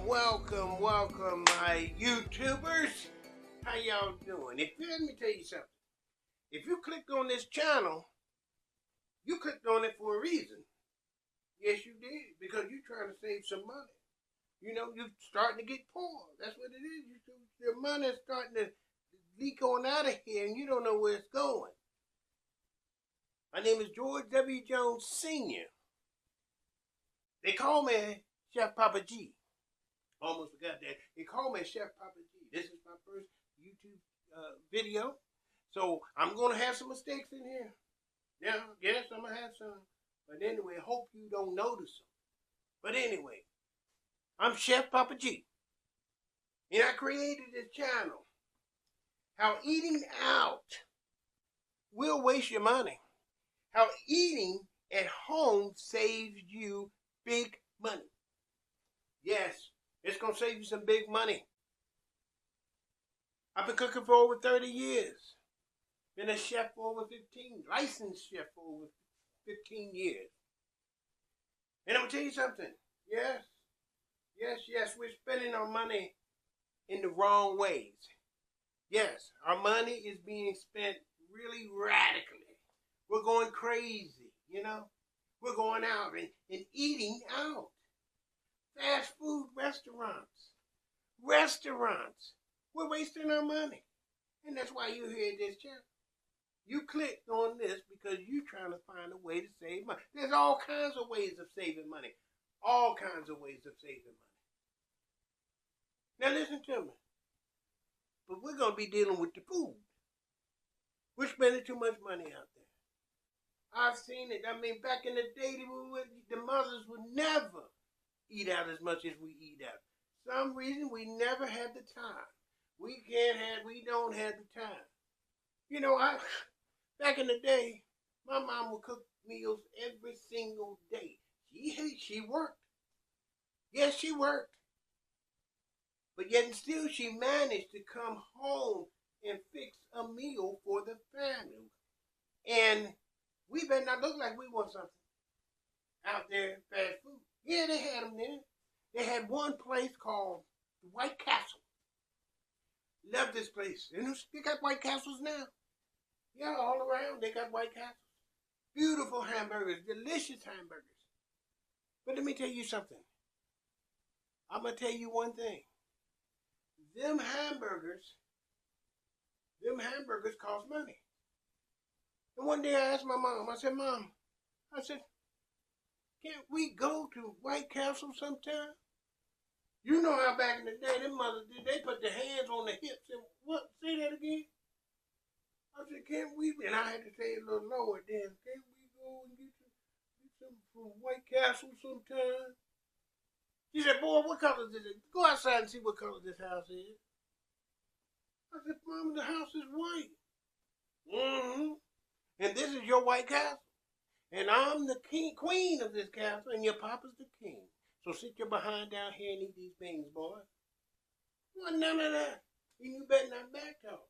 welcome, my YouTubers. How y'all doing? Let me tell you something. If you clicked on this channel, you clicked on it for a reason. Yes, you did, because you're trying to save some money. You know, you're starting to get poor. That's what it is. Your money is starting to leak on out of here, and you don't know where it's going. My name is George W. Jones Sr. They call me Chef Papa G. Almost forgot that. They call me Chef Papa G. This is my first YouTube video. So I'm going to have some mistakes in here. Yeah, yes, I'm going to have some. But anyway, hope you don't notice them. But anyway, I'm Chef Papa G. And I created this channel. How eating out will waste your money. How eating at home saves you big money. Yes, it's going to save you some big money. I've been cooking for over 30 years. Been a chef for over 15, licensed chef for over 15 years. And I'm going to tell you something. Yes, we're spending our money in the wrong ways. Yes, our money is being spent really radically. We're going crazy, you know. We're going out and eating out. Fast food restaurants. We're wasting our money. And that's why you're here at this channel. You clicked on this because you're trying to find a way to save money. There's all kinds of ways of saving money. All kinds of ways of saving money. Now listen to me. But we're going to be dealing with the food. We're spending too much money out there. I've seen it. I mean, back in the day, the mothers would never eat out as much as we eat out. Some reason we never had the time. We don't have the time. You know, back in the day, my mom would cook meals every single day. She worked. Yes, she worked. But yet and still she managed to come home and fix a meal for the family. And we better not look like we want something out there, fast food. Yeah, they had them there. They had one place called the White Castle. Love this place. And they got White Castles now. Yeah, all around they got White Castles. Beautiful hamburgers, delicious hamburgers. But let me tell you something. I'm going to tell you one thing. Them hamburgers cost money. And one day I asked my mom, I said, can't we go to White Castle sometime? You know how back in the day, them mothers did, they put their hands on the hips and what? Say that again? I said, can't we? And I had to say it a little lower then. Can't we go and get some from White Castle sometime? She said, boy, what color is it? Go outside and see what color this house is. I said, Mama, the house is white. Mm-hmm. And this is your White Castle. And I'm the queen of this castle, and your papa's the king. So sit your behind down here and eat these beans, boy. Well, none of that. You better not back talk.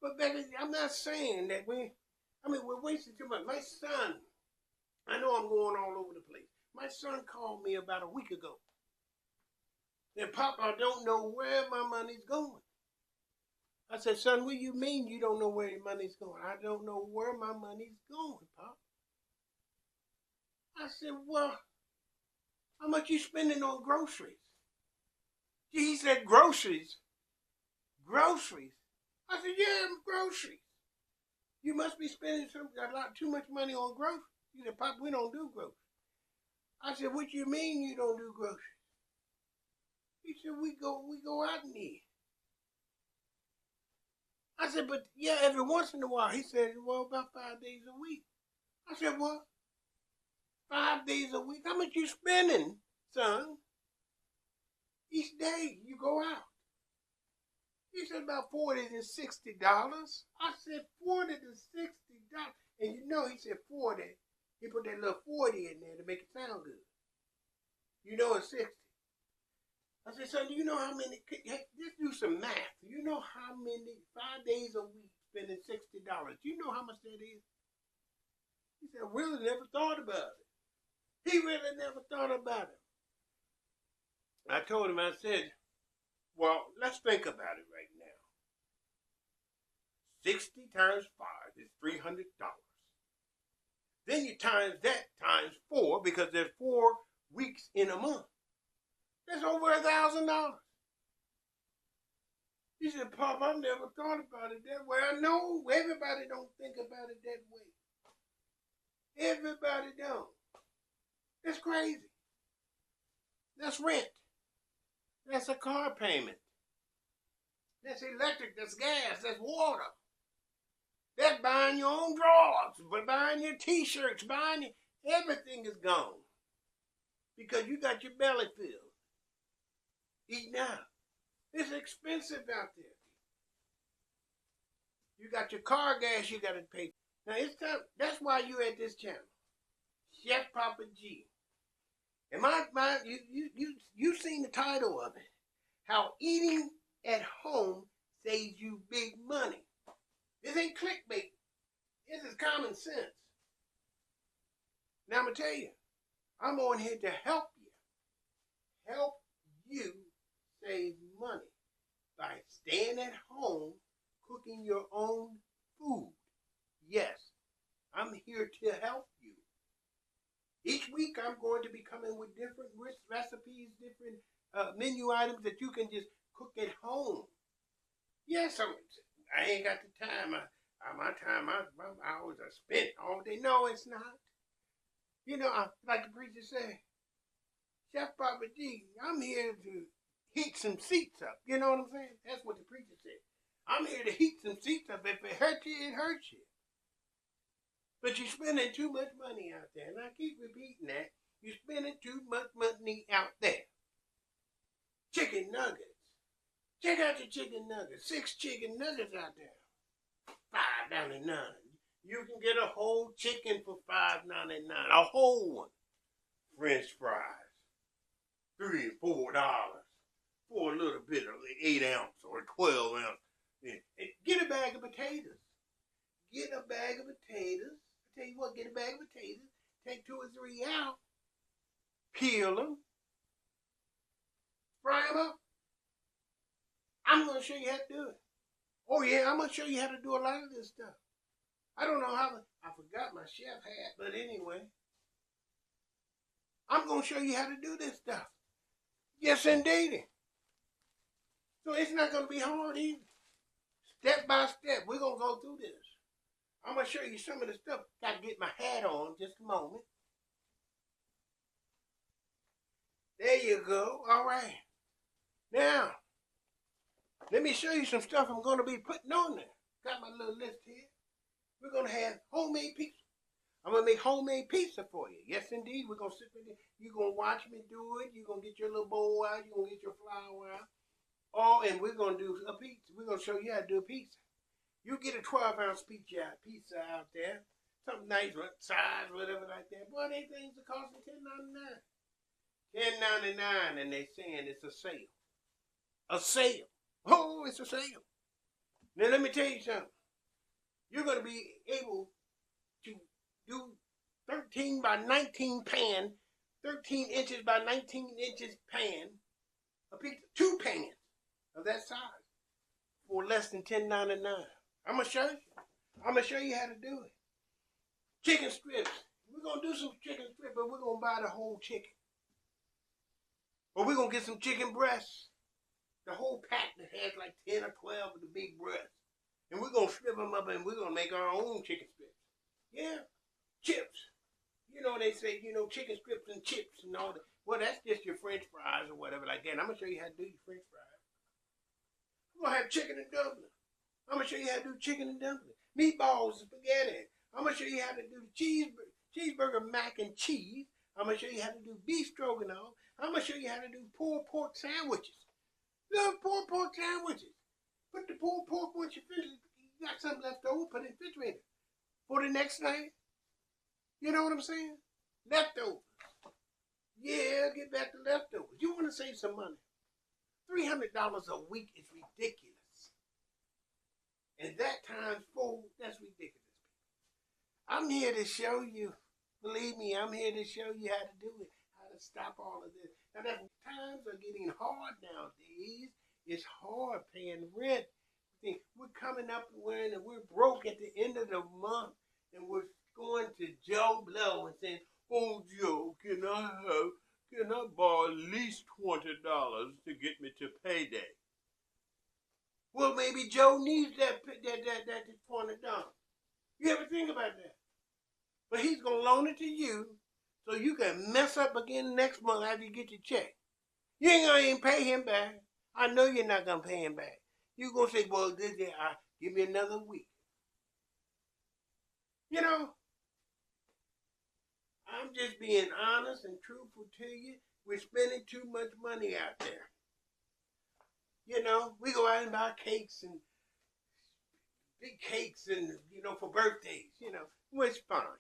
But Becky, I'm not saying that we're wasting too much. My son, I know I'm going all over the place. My son called me about a week ago. Said, Papa, I don't know where my money's going. I said, son, what do you mean you don't know where your money's going? I don't know where my money's going, Pop. I said, well, how much you spending on groceries? He said, groceries? Groceries? I said, yeah, groceries. You must be spending a lot too much money on groceries. He said, Pop, we don't do groceries. I said, what you mean you don't do groceries? He said, we go out and eat. I said, but yeah, every once in a while. He said, well, about 5 days a week. I said, what? 5 days a week? How much you spending, son? Each day you go out. He said about $40 to $60. I said $40 to $60. And you know he said 40. He put that little 40 in there to make it sound good. You know it's 60. I said, son, do you know how many, just do some math. Do you know how many, 5 days a week spending $60? Do you know how much that is? He said, I really never thought about it. He really never thought about it. I told him, I said, well, let's think about it right now. 60 times 5 is $300. Then you times that times 4 because there's 4 weeks in a month. That's over $1,000. He said, Pop, I never thought about it that way. I know everybody don't think about it that way. Everybody don't. That's crazy. That's rent. That's a car payment. That's electric. That's gas. That's water. That's buying your own drawers, buying your t-shirts, everything is gone. Because you got your belly filled. Eating out. It's expensive out there. You got your car gas you got to pay. Now it's time. That's why you at this channel, Chef Papa G. And you seen the title of it, how eating at home saves you big money. This ain't clickbait. This is common sense. Now I'm gonna tell you, I'm on here to help you save money by staying at home, cooking your own food. Yes, I'm here to help you. Each week I'm going to be coming with different recipes, different menu items that you can just cook at home. Yes, I ain't got the time. My hours are spent all day. No, it's not. You know, like the preacher said, Chef Papa G, I'm here to heat some seats up. You know what I'm saying? That's what the preacher said. I'm here to heat some seats up. If it hurts you, it hurts you. But you're spending too much money out there. And I keep repeating that. You're spending too much money out there. Chicken nuggets. Check out the chicken nuggets. 6 chicken nuggets out there. $5.99. You can get a whole chicken for $5.99. A whole one. French fries. $3 or $4 for a little bit of 8 ounce or 12 ounce. Get a bag of potatoes. Get a bag of potatoes. I tell you what, get a bag of potatoes. Take 2 or 3 out. Peel them. Fry them up. I'm going to show you how to do it. Oh yeah, I'm going to show you how to do a lot of this stuff. I don't know how I forgot my chef hat, but anyway. I'm going to show you how to do this stuff. Yes, indeed. So it's not going to be hard either. Step by step, we're going to go through this. I'm going to show you some of the stuff. Got to get my hat on just a moment. There you go. All right. Now, let me show you some stuff I'm going to be putting on there. Got my little list here. We're going to have homemade pizza. I'm going to make homemade pizza for you. Yes, indeed. We're going to sit there. You're going to watch me do it. You're going to get your little bowl out. You're going to get your flour out. Oh, and we're going to do a pizza. We're going to show you how to do a pizza. You get a 12-ounce pizza out there. Something nice, size, whatever like that. Boy, they things are costing $10.99. $10.99, and they saying it's a sale. A sale. Oh, it's a sale. Now, let me tell you something. You're going to be able to do 13 by 19 pan, 13 inches by 19 inches pan, a pizza, 2 pans of that size for less than $10.99. I'm going to show you. I'm going to show you how to do it. Chicken strips. We're going to do some chicken strips, but we're going to buy the whole chicken. Or we're going to get some chicken breasts. The whole pack that has like 10 or 12 of the big breasts. And we're going to strip them up and we're going to make our own chicken strips. Yeah. Chips. You know, they say, chicken strips and chips and all that. Well, that's just your French fries or whatever like that. And I'm going to show you how to do your French fries. We're going to have chicken and dumplings. I'm going to show you how to do chicken and dumplings. Meatballs and spaghetti. I'm going to show you how to do the cheeseburger mac and cheese. I'm going to show you how to do beef stroganoff. I'm going to show you how to do pulled pork sandwiches. Love pulled pork sandwiches. Put the pulled pork once you finish. You got something left over, put it in the refrigerator. For the next night. You know what I'm saying? Leftovers. Yeah, get back to leftovers. You want to save some money. $300 a week is ridiculous. And that times 4, that's ridiculous. I'm here to show you. Believe me, I'm here to show you how to do it. How to stop all of this. And that times are getting hard nowadays. It's hard paying rent. See, we're coming up and we're broke at the end of the month, and we're going to Joe Blow and saying, "Oh Joe, can I borrow at least $20 to get me to payday?" Well, maybe Joe needs that $20. You ever think about that? But he's gonna loan it to you so you can mess up again next month after you get your check. You ain't gonna even pay him back. I know you're not gonna pay him back. You're gonna say, "Well, give me another week." You know, I'm just being honest and truthful to you. We're spending too much money out there. You know, we go out and buy cakes and big cakes and, for birthdays, which is fine.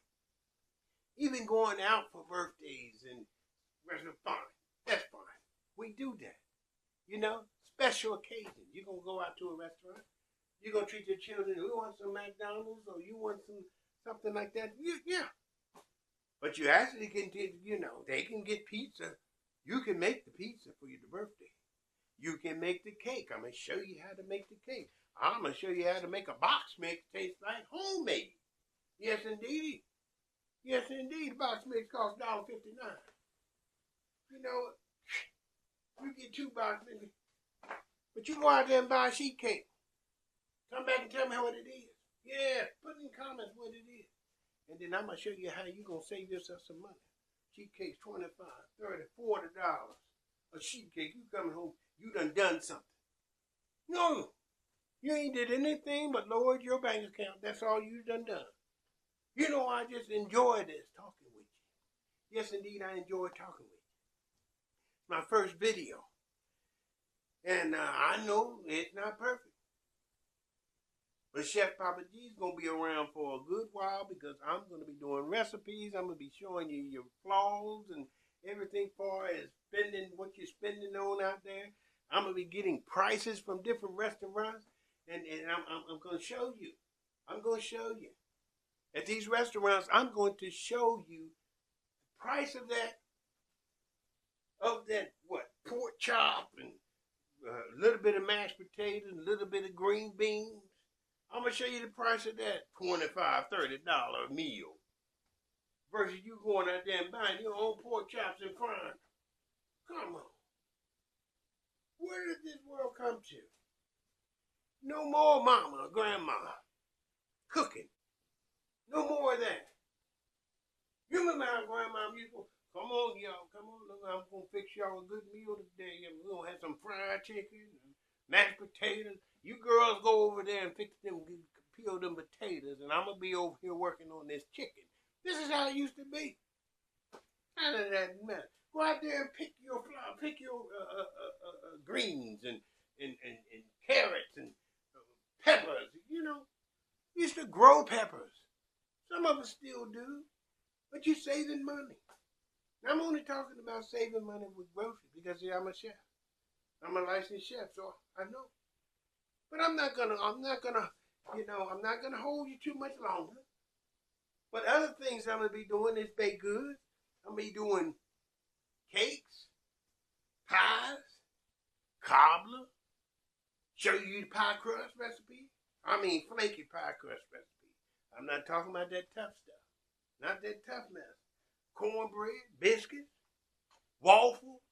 Even going out for birthdays and restaurants, fine. That's fine. We do that. Special occasions. You're going to go out to a restaurant. You're going to treat your children. You want some McDonald's or you want something like that? Yeah. But you actually can, they can get pizza. You can make the pizza for your birthday. You can make the cake. I'm going to show you how to make the cake. I'm going to show you how to make a box mix taste like homemade. Yes, indeed. Yes, indeed. Box mix costs $1.59. You get 2 box mixes. But you go out there and buy a sheet cake. Come back and tell me what it is. Yeah, put in the comments what it is. And then I'm going to show you how you're going to save yourself some money. Sheet cake's $25, $30, $40. A sheet cake, you coming home, you done something. No, you ain't did anything but lowered your bank account. That's all you done. I just enjoy this talking with you. Yes, indeed, I enjoy talking with you. My first video. And I know it's not perfect. But Chef Papa G is going to be around for a good while because I'm going to be doing recipes. I'm going to be showing you your flaws and everything far as spending what you're spending on out there. I'm going to be getting prices from different restaurants. And I'm going to show you. I'm going to show you. At these restaurants, I'm going to show you the price of that pork chop and a little bit of mashed potatoes, a little bit of green beans. I'm going to show you the price of that $25, $30 meal versus you going out there and buying your own pork chops and frying. Come on. Where did this world come to? No more mama or grandma cooking. No more of that. You remember how grandma used to, come on, y'all, come on, look, I'm going to fix y'all a good meal today. We're going to have some fried chicken and mashed potatoes. You girls go over there and peel them potatoes, and I'm going to be over here working on this chicken. This is how it used to be. None of that matter. Go out there and pick your flour, pick your greens and carrots and peppers. We used to grow peppers. Some of us still do, but you're saving money. Now, I'm only talking about saving money with groceries because I'm a chef. I'm a licensed chef, so I know. But I'm not gonna hold you too much longer. But other things I'm gonna be doing is baked goods. I'm gonna be doing cakes, pies, cobbler, show you the pie crust recipe. I mean flaky pie crust recipe. I'm not talking about that tough stuff. Not that tough mess. Cornbread, biscuits, waffle,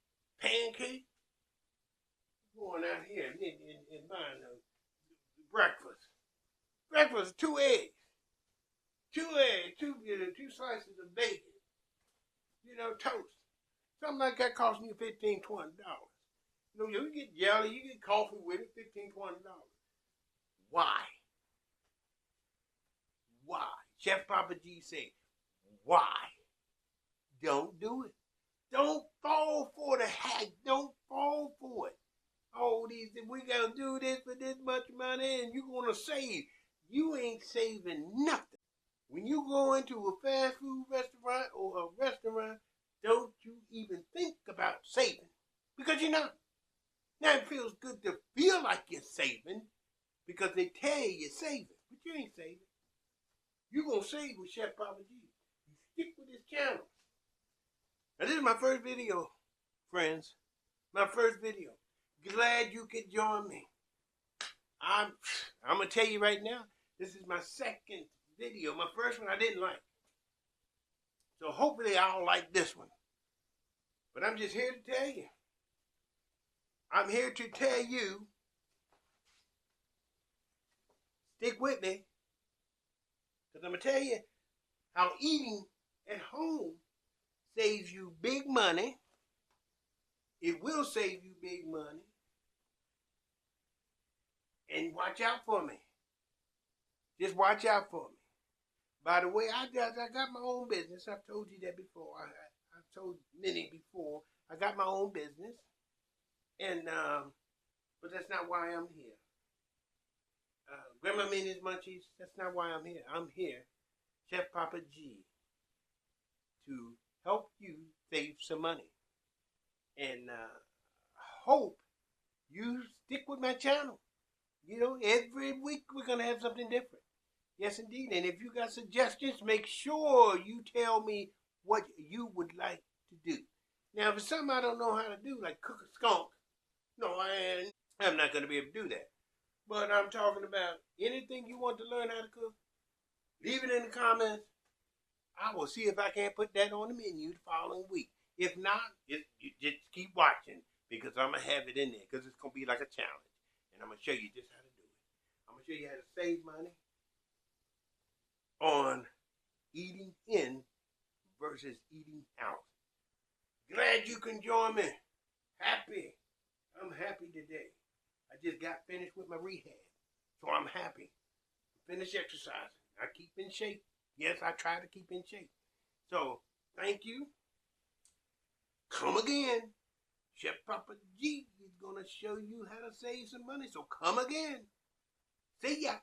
pancakes. Going out here and buying breakfast. Breakfast, 2 eggs. 2 eggs, two slices of bacon. Toast. Something like that costing you $15, $20. You get jelly, you get coffee with it, $15, $20. Why? Why? Chef Papa G say, why? Don't do it. Don't fall for the hack. Don't fall for it. Oh, we gotta do this for this much money and you're gonna save. You ain't saving nothing. When you go into a fast food restaurant or a restaurant, don't you even think about saving. Because you're not. Now it feels good to feel like you're saving because they tell you you're saving. But you ain't saving. You're gonna save with Chef Papa G. You stick with this channel. Now this is my first video friends. My first video. Glad you could join me. I'm gonna tell you right now, this is my second video. My first one I didn't like. So hopefully I'll like this one. But I'm just here to tell you. I'm here to tell you, stick with me, because I'm going to tell you how eating at home saves you big money. It will save you big money. And watch out for me. Just watch out for me. By the way, I got my own business. I've told you that before. I've told many before. I got my own business. And, but that's not why I'm here. Grandma Minnie's Munchies, that's not why I'm here. I'm here, Chef Papa G, to help you save some money. And hope you stick with my channel. You know, every week we're going to have something different. Yes, indeed. And if you got suggestions, make sure you tell me what you would like to do. Now, if it's something I don't know how to do, like cook a skunk, no, I'm not going to be able to do that. But I'm talking about anything you want to learn how to cook, leave it in the comments. I will see if I can't put that on the menu the following week. If not, you just keep watching, because I'm going to have it in there, because it's going to be like a challenge. And I'm going to show you just how to do it. I'm going to show you how to save money on eating in versus eating out. Glad you can join me. Happy. I'm happy today. I just got finished with my rehab, so I'm happy. Finish exercising. I keep in shape. Yes, I try to keep in shape. So, thank you. Come again. Chef Papa G is going to show you how to save some money, so come again. See ya.